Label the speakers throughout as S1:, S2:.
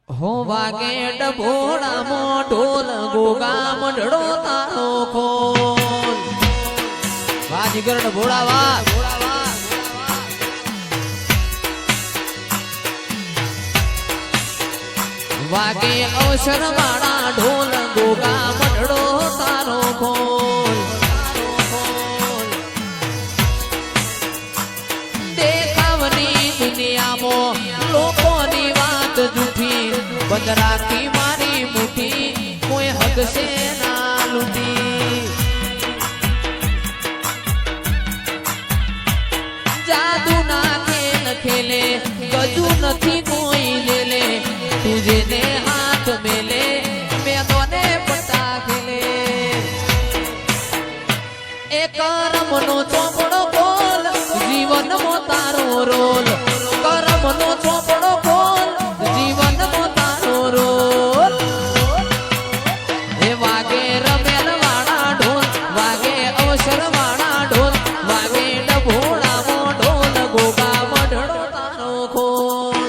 S1: હો વાગે ડભોડામાં ઢોલ ગોગા મંડળો તારો ખોલ વાજીગર ડભોડા વા વાગે અવસર વાળા ઢોલ ગોગા મંડળો તારો ખોલ દેખાવની દુનિયામાં લોકોની વાત જૂઠી બંધ રાખી મારી મુઠ્ઠી કોઈ હદ સે ના લૂટી જાદુ ના ખેલ ખેલે ગજુ નથી કોઈ લેલે તુજે ને હાથ મેલે મેં તોને પતા ખેલે એક રમનો ચોપડો બોલ જીવન મો તારો રોલ કરમનો ચોપડો બોલ જીવન મો તારો રોલ એ વાગે રમેલ વાળા ઢોલ વાગે અવસર વાળા ઢોલ વાગે ડભોડા મો ઢોલ ગોગા મંડળો તારો ખોલ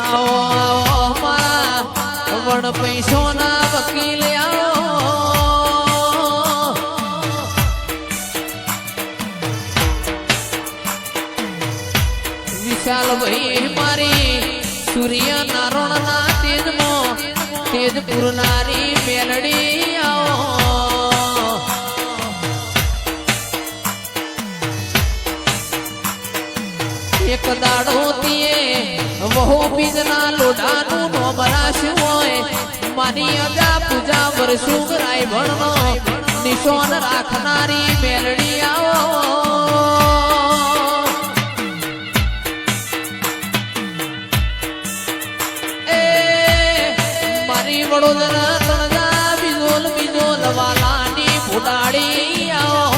S1: આવો આવો મારા વણ પૈસો ના વકીલ આવો વિશાલ ભાઈ મારી સૂર્ય નારોણ ના તેજમાં તેજ પૂરનારી મેલડી આવો એક દાડો તીએ વહુ બીજના લોઢાનું નોમ રાખ્યું હોય મારી અજા પૂજા વર્ષું રાય ભણનો નિશોન રાખનારી મેલડી આવો એ મારી વડોદરા તણજા બીજોલ વાલાની ફૂટાડી આવો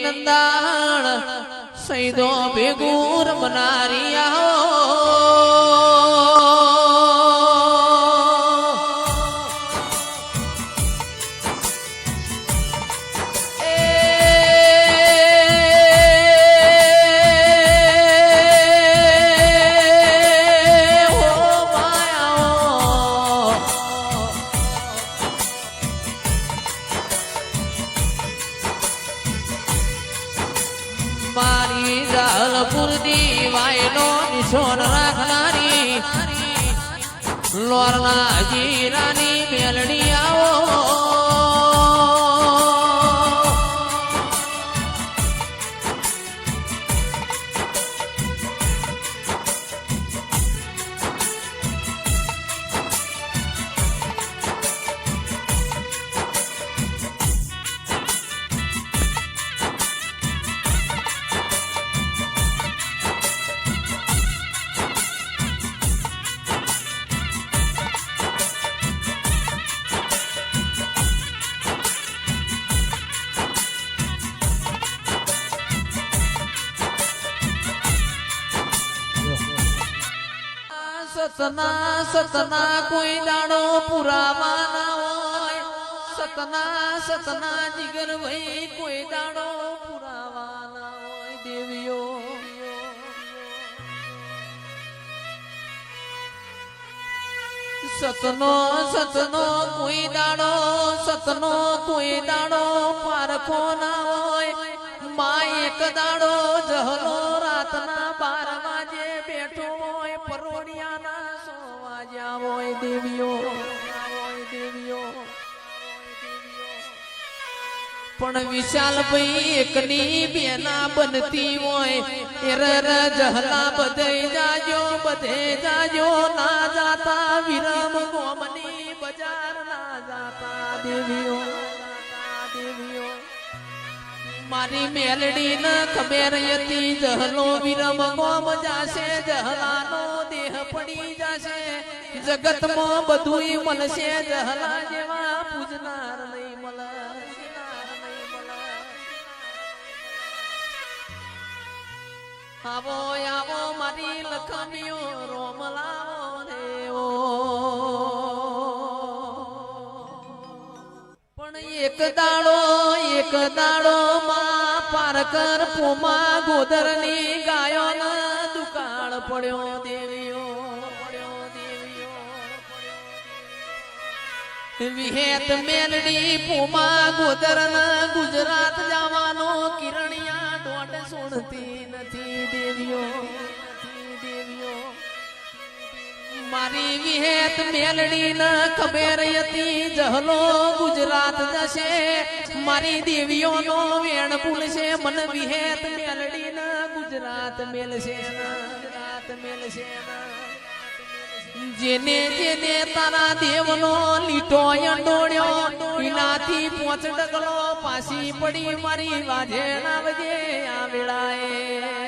S1: નંદાણ સૈદો ભેગું રમનારી મારી જાલપુર દીવાયનો નિશોન રાખનારી લોરના જીરાની મેલડી આવો સતના સતના કોઈ દાડો પુરાવા ના હોય સતના સતના જીગર ભાઈ કોઈ દાડો પુરાવા ના હોય દેવીઓ સતનો સતનો કોઈ દાડો પારખો ના હોય માં એક દાડો જહલો રાતના 12 વાગે બેઠો હોય પરોડિયાના 100 વાગ્યા હોય દેવીઓ પણ વિશાલ ભાઈ એકની બેના બનતી હોય એરર જહલા બધે જાજો ના જાતા વિરમ ગોમની બજાર ના જાતા દેવીઓ મારી મેલડી ન ખબર હતી જહલો વિરમ ગોમ જાશે જહલાનો દેહ પડી જાશે જગતમાં બધુંય મળશે જહલા જેવા પૂજનાર નહીં મળે આવો આવો મારી લખમીઓ રોમ લાવો રે ઓ એક દાડો માં પારકર પોમા ગોદરની ગાયોનો દુકાળ પડ્યો દેવીઓ વિહેત મેલડી પોમા ગોદરના ગુજરાત જવાનો કિરણિયા દોડ સુણતી નથી દેવીઓ મારી વિહેત મેલડી ન ખબર હતી જહલો ગુજરાત જશે મારી દેવીઓનો વેણ ભૂલશે મન વિહેત મેલડી ન ગુજરાત મેલશે જેને જેને તારા દેવનો લીટો અંડોળ્યો એનાથી પોચ ડગલો પાછી પડી મારી વાજે આવજે આ વેળાએ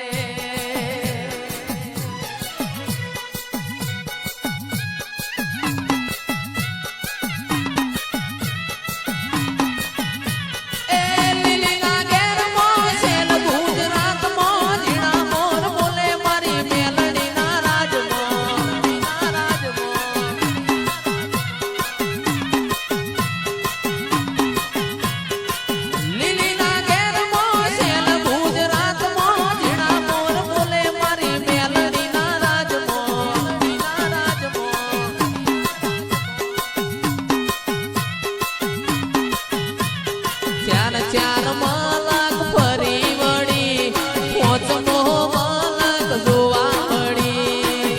S1: ચાર મલક ફરી વળી પોચનો મલક જોવા મળી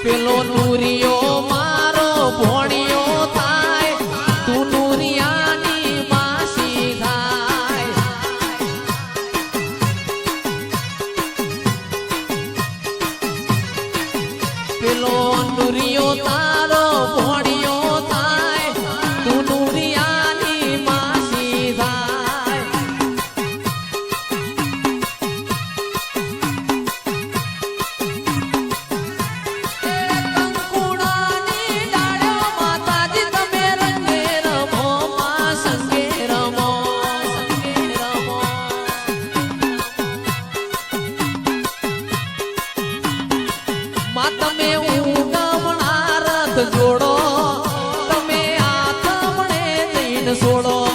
S1: પેલો નુરિયો મારો ભોણિયો થાય તું નુરિયાની માસી થાય પેલો નુરિયો તારો ભોણિયો થાય તું નુરિયાની માસી થાય કંકુડાની ડાળ્યો માતાજી તમે રંગે રમો માં સંગે રમો માં તમે જોડો તમે હાથ મને દઈને છોડો